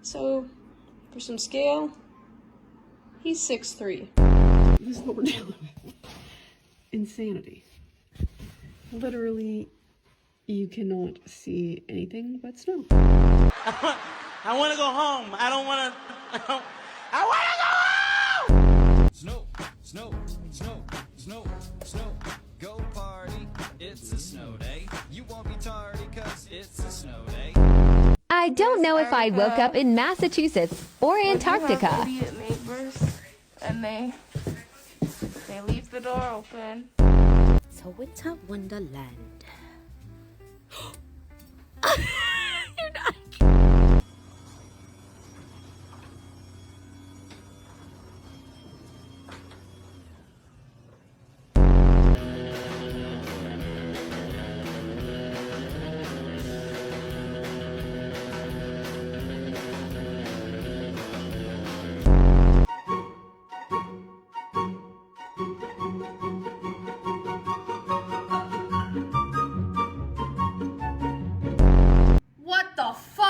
So, for some scale, he's 6'3". This is what we're dealing with. Insanity. Literally, you cannot see anything but snow. I want to go home. I don't want to. I want to go home! Snow, snow, snow, snow, snow. Go party. It's a snow day. You won't be tardy cause it's a snow day. I don't know if I woke up in Massachusetts or Antarctica. Idiot neighbors, and they leave the door open. So it's a wonderland. You're not. What the fuck?